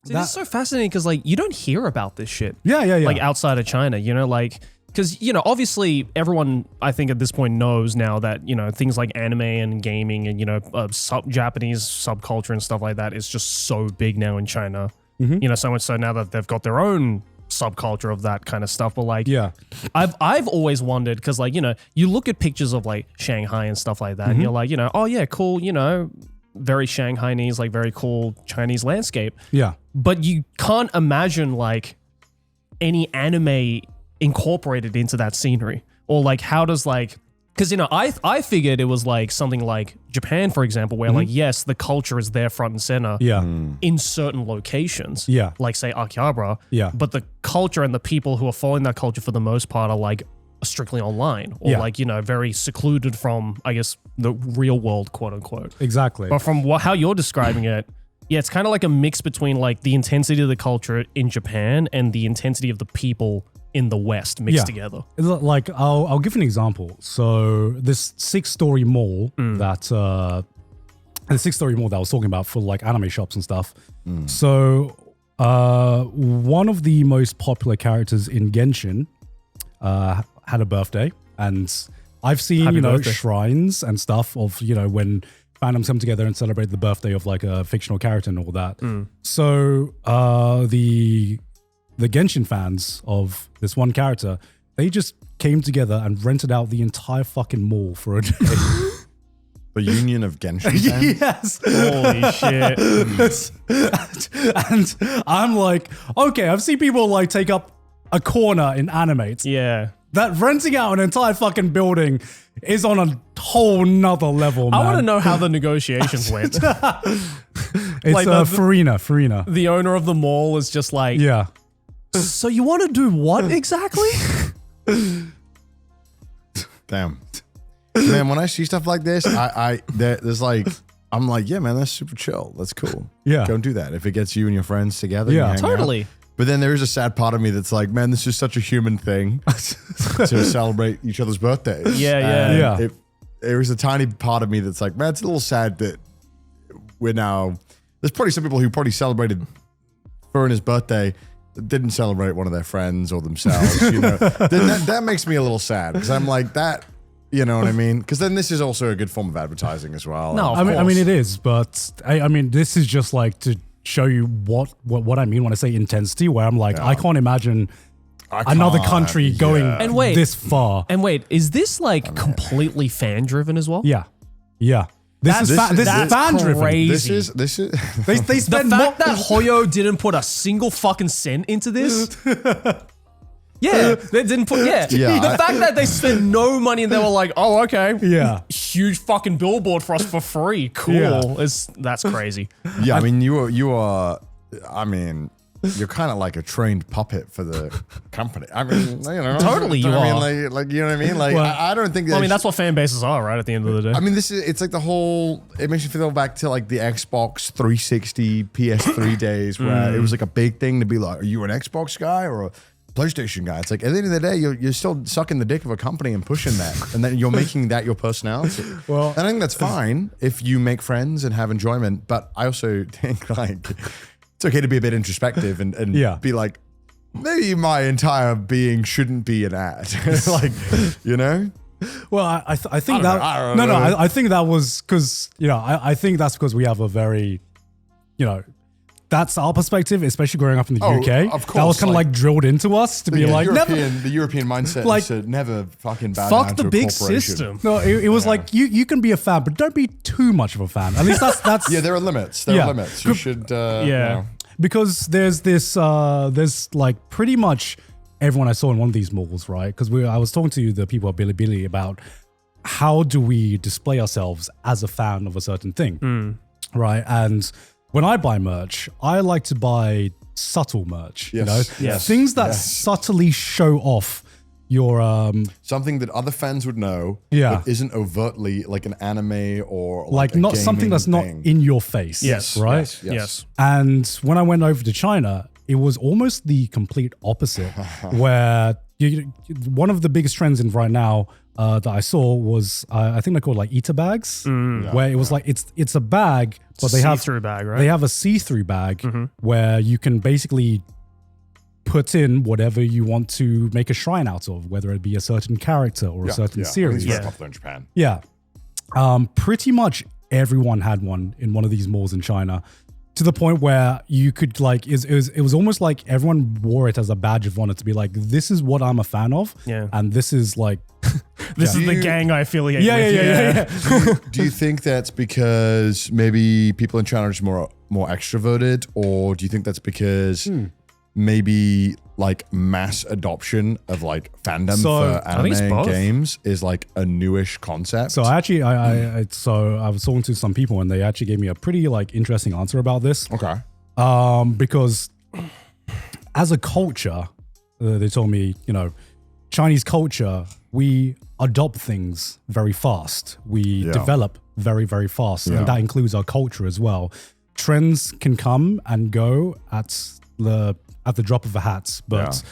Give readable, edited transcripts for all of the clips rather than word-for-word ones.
It's so fascinating because like you don't hear about this shit. Yeah. Like outside of China, you know, like because you know obviously everyone I think at this point knows now that you know things like anime and gaming and you know Japanese subculture and stuff like that is just so big now in China. You know, so much so now that they've got their own subculture of that kind of stuff. But like, I've always wondered because like you know you look at pictures of like Shanghai and stuff like that, and you're like you know oh yeah cool you know very Shanghainese like very cool Chinese landscape. Yeah, but you can't imagine like any anime incorporated into that scenery or like how does like. Because, you know, I figured it was like something like Japan, for example, where like, yes, the culture is there front and center in certain locations. Yeah. Like, say, Akihabara. Yeah. But the culture and the people who are following that culture for the most part are like strictly online or like, you know, very secluded from, I guess, the real world, quote unquote. Exactly. But from how you're describing it, yeah, it's kind of like a mix between like the intensity of the culture in Japan and the intensity of the people in the West mixed together. Like I'll give an example. So this 6-story mall that the 6-story mall that I was talking about for like anime shops and stuff. So one of the most popular characters in Genshin had a birthday, and I've seen Happy you know birthday. shrines and stuff of you know when fandoms come together and celebrate the birthday of like a fictional character and all that. So the Genshin fans of this one character, they just came together and rented out the entire fucking mall for a day. The Union of Genshin fans? Yes. Holy shit. And I'm like, okay, I've seen people like take up a corner in animates. Yeah. That renting out an entire fucking building is on a whole nother level, man. I want to know how the negotiations went. It's like Farina. The owner of the mall is just like, Yeah. so you want to do what exactly? Damn. Man, when I see stuff like this, there's like, I'm like, yeah, man, that's super chill. That's cool. Yeah. Don't do that. If it gets you and your friends together. Yeah. you hang out. Totally. But then there is a sad part of me that's like, man, this is such a human thing to celebrate each other's birthdays. Yeah. And there is a tiny part of me that's like, man, it's a little sad that we're now, there's probably some people who probably celebrated Furna's birthday that didn't celebrate one of their friends or themselves, you know. Then that makes me a little sad because I'm like that, you know what I mean? Because then this is also a good form of advertising as well. No, I mean it is, but I mean this is just like to show you what I mean when I say intensity, where I'm like, I can't imagine another country going And wait. this far. And wait, is this like completely fan driven as well? Yeah. This is fan driven. crazy. This is They The spend fact that Hoyo didn't put a single fucking cent into this. Yeah, they didn't put. Yeah, the fact that they spent no money and they were like, "Oh, okay, huge fucking billboard for us for free, cool." Yeah. That's crazy. Yeah, I mean, you are. I mean, you're kind of like a trained puppet for the company. I mean, you know, Totally, you I are. mean, like you know what I mean? Like, Well, I don't think. Well, I mean, that's what fan bases are, right? At the end of the day. I mean, it's like the whole. It makes you feel back to like the Xbox 360, PS3 days, where it was like a big thing to be like, "Are you an Xbox guy or a PlayStation guy?" It's like at the end of the day, you're still sucking the dick of a company and pushing that, and then you're making that your personality. Well, and I think that's fine if you make friends and have enjoyment. But I also think like it's okay to be a bit introspective and be like, maybe my entire being shouldn't be an ad. Like, you know. Well, I think that I don't know. I think that was because I think that's because we have a very that's our perspective, especially growing up in the UK. Of course, that was kind of like drilled into us to be like the European mindset like, is to never fucking bow Fuck down the to a big corporation. system. No, it was like you can be a fan, but don't be too much of a fan. At least that's Yeah, there are limits. There are limits. You should. You know. Because there's this there's like pretty much everyone I saw in one of these malls, right? Because I was talking to the people at Bilibili about how do we display ourselves as a fan of a certain thing, right? And when I buy merch, I like to buy subtle merch, things that subtly show off your something that other fans would know, but isn't overtly like an anime or like a not something that's thing. not in your face. Yes, right. Yes. And when I went over to China, it was almost the complete opposite, where one of the biggest trends in right now that I saw was I think they're called like Eater bags, where it was like it's a bag, but they have see-through bag, right? They have a see-through bag where you can basically put in whatever you want to make a shrine out of, whether it be a certain character or a certain series. It's very popular in Japan. Yeah. Pretty much everyone had one in one of these malls in China, to the point where you could like, it was almost like everyone wore it as a badge of honor to be like, this is what I'm a fan of. Yeah. And this is like, this is the gang I affiliate with. Yeah. Do you think that's because maybe people in China are just more extroverted, or do you think that's because maybe like mass adoption of like fandom for anime and games is like a newish concept? So actually, I was talking to some people and they actually gave me a pretty like interesting answer about this. Okay. Because as a culture, they told me, Chinese culture, we adopt things very fast. We develop very, very fast. And that includes our culture as well. Trends can come and go at the drop of a hat. But,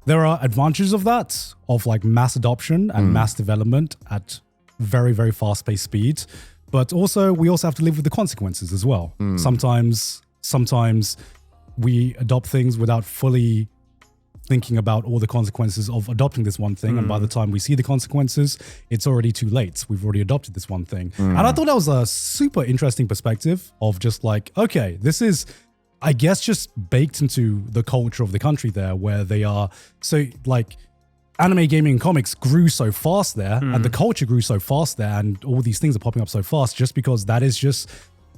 there are advantages of that, of like mass adoption and mass development at very, very fast paced speed. But also, we also have to live with the consequences as well. Sometimes we adopt things without fully thinking about all the consequences of adopting this one thing. And by the time we see the consequences, it's already too late. We've already adopted this one thing. And I thought that was a super interesting perspective of just like, okay, this is, I guess, just baked into the culture of the country there, where they are so like anime, gaming, and comics grew so fast there, and the culture grew so fast there, and all these things are popping up so fast just because that is just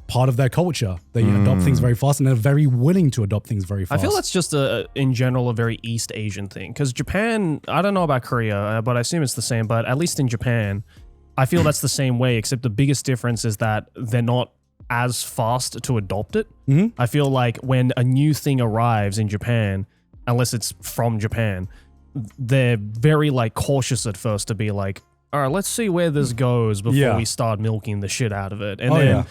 part of their culture. They adopt things very fast, and they're very willing to adopt things very fast. I feel that's just in general a very East Asian thing, because Japan, I don't know about Korea, but I assume it's the same, but at least in Japan, I feel that's the same way, except the biggest difference is that they're not as fast to adopt it. I feel like when a new thing arrives in Japan, unless it's from Japan, they're very like cautious at first to be like, all right, let's see where this goes before we start milking the shit out of it. And then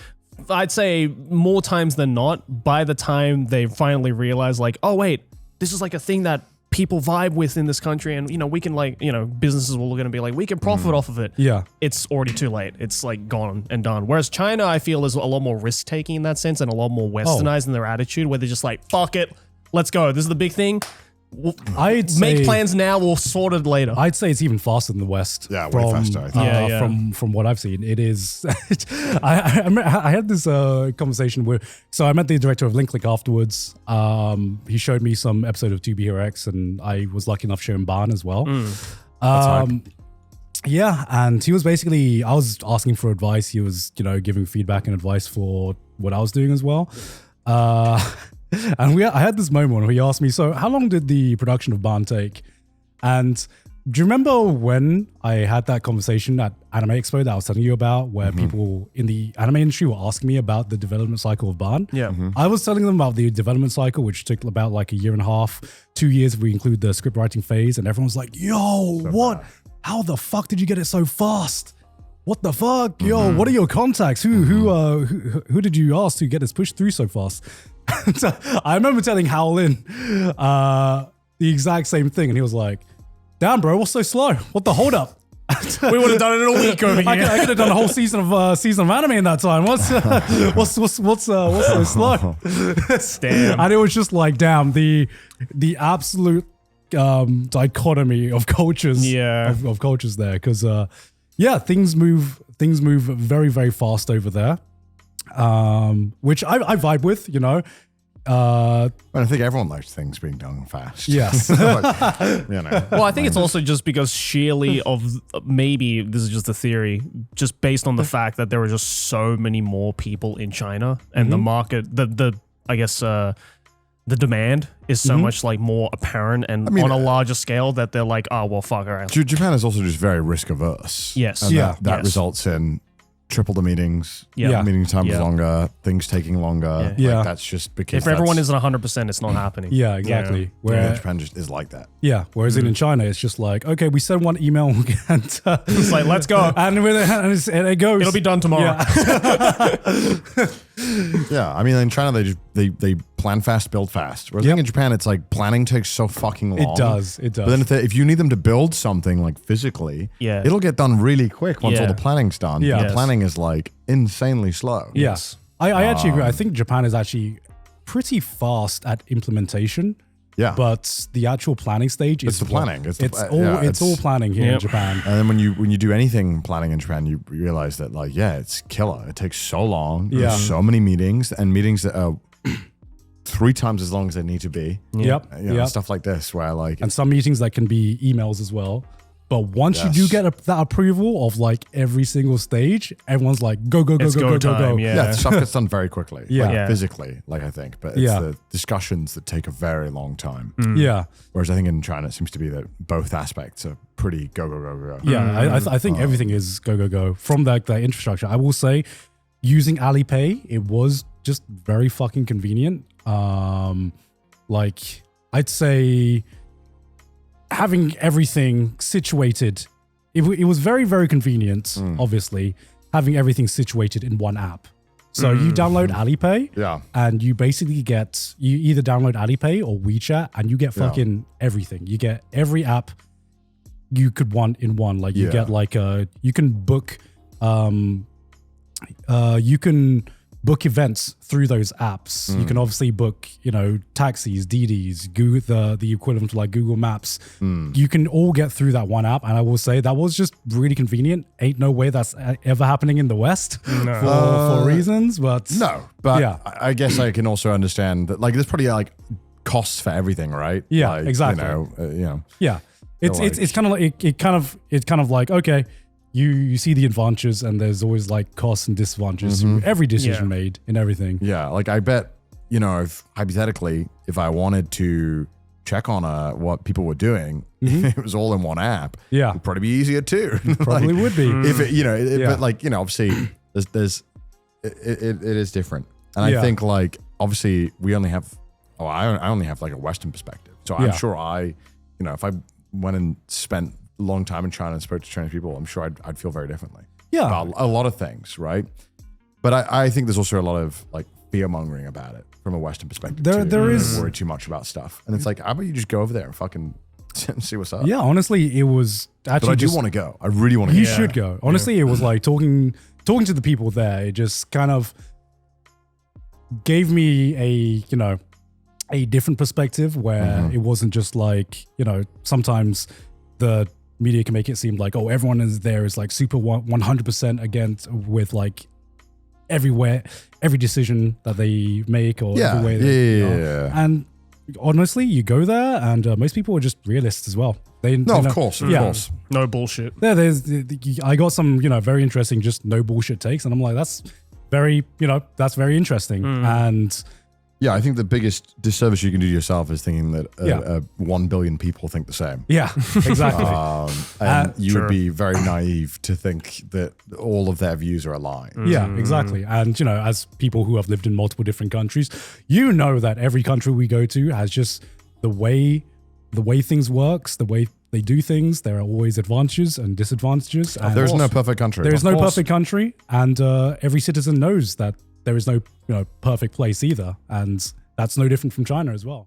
I'd say more times than not, by the time they finally realize like, oh wait, this is like a thing that people vibe with in this country, and we can like, businesses will going to be like, we can profit off of it. Yeah. It's already too late. It's like gone and done. Whereas China, I feel, is a lot more risk taking in that sense, and a lot more westernized in their attitude, where they're just like, fuck it, let's go. This is the big thing. I'd make plans now, we'll sort it later. I'd say it's even faster than the West. Yeah, way faster, I think. From what I've seen, it is. I had this conversation so I met the director of Link afterwards. He showed me some episode of 2B Hero X, and I was lucky enough to show him Ban as well. Yeah, and he was basically, I was asking for advice. He was, giving feedback and advice for what I was doing as well. And I had this moment where he asked me, so how long did the production of Ban take? And do you remember when I had that conversation at Anime Expo that I was telling you about, where people in the anime industry were asking me about the development cycle of Ban? Yeah. I was telling them about the development cycle, which took about like 1.5 years, 2 years if we include the script writing phase. And everyone's like, yo, what? How the fuck did you get it so fast? What the fuck? Yo, what are your contacts? Who did you ask to get this pushed through so fast? So I remember telling Howlin the exact same thing, and he was like, damn, bro, what's so slow? What the hold up? We would have done it in a week over here. I could have done a whole season of anime in that time. What's so slow? Damn. And it was just like, damn, the absolute dichotomy of cultures. Of cultures there, because things move very, very fast over there. Which I vibe with, I think everyone likes things being done fast. Yes. But, Well, I think it's also just because sheerly of, maybe this is just a theory, just based on the fact that there are just so many more people in China, and the market, I guess, the demand is so much like more apparent and on a larger scale, that they're like, oh, well, fuck, all right. Japan is also just very risk averse. Yes. And that results in triple the meetings. Meeting times longer, things taking longer. Like, that's just because if everyone isn't 100%, it's not happening. Yeah, exactly. Where Japan just is like that. Yeah. Whereas in China, it's just like, okay, we send one email and it's like, let's go. And it goes. It'll be done tomorrow. Yeah. I mean, in China, they plan fast, build fast. Whereas I think in Japan, it's like planning takes so fucking long. It does. But then if you need them to build something like physically, it'll get done really quick once all the planning's done. Yeah. The planning is like insanely slow. Yes. I actually agree. I think Japan is actually pretty fast at implementation. Yeah. But the actual planning stage It's is the planning. It's all planning here in Japan. And then when you do anything planning in Japan, you realize that like, yeah, it's killer. It takes so long. Yeah. There's so many meetings and meetings that are 3 times as long as they need to be. Yep. You know, stuff like this where like, And some meetings that can be emails as well. But once you do get that approval of like every single stage, everyone's like, go, go, go, It's go, go, go, go. yeah, stuff gets done very quickly. Yeah. Like, Yeah. physically, like I think. But it's the discussions that take a very long time. Yeah. Whereas I think in China, it seems to be that both aspects are pretty go, go, go, go. Yeah, I think everything is go, go, go. From that infrastructure, I will say, using Alipay, it was just very fucking convenient. Like, I'd say having everything situated, it was very, very convenient, obviously, having everything situated in one app. So you download Alipay, and you basically you either download Alipay or WeChat, and you get fucking everything. You get every app you could want in one. Like you get like you can book book events through those apps. You can obviously book, taxis, Didis, Google, the equivalent to like Google Maps. You can all get through that one app. And I will say that was just really convenient. Ain't no way that's ever happening in the West for reasons, but I guess I can also understand that like there's probably like costs for everything, right? Yeah, like, exactly. Yeah. It's kind of like, okay, you see the advantages and there's always like costs and disadvantages to every decision made in everything. Yeah, like I bet, if hypothetically, if I wanted to check on what people were doing, if it was all in one app, it'd probably be easier too. Probably would be. If it, but like, obviously it is different. And I think like, obviously we only have, I only have like a Western perspective. So I'm sure if I went and spent long time in China and spoke to Chinese people, I'm sure I'd feel very differently. Yeah. About a lot of things, right? But I think there's also a lot of like fear mongering about it from a Western perspective. There is worry too much about stuff. And it's like, how about you just go over there and fucking see what's up? Yeah, honestly, it was actually. But I do want to go. I really want to go. You should go. Honestly, it was like talking to the people there, it just kind of gave me a different perspective where it wasn't just like, sometimes the media can make it seem like, oh, everyone is there is like super 100% against with like every decision that they make or every way they And honestly, you go there and most people are just realists as well. Of course. No bullshit. Yeah, I got some, very interesting, just no bullshit takes. And I'm like, that's very interesting. And yeah, I think the biggest disservice you can do to yourself is thinking that 1 billion people think the same. Yeah, exactly. And you would be very naive to think that all of their views are aligned. Yeah, exactly. And, as people who have lived in multiple different countries, that every country we go to has just the way things works, the way they do things. There are always advantages and disadvantages. And there's no perfect country. There is no perfect country. And every citizen knows that there is no perfect place either. And that's no different from China as well.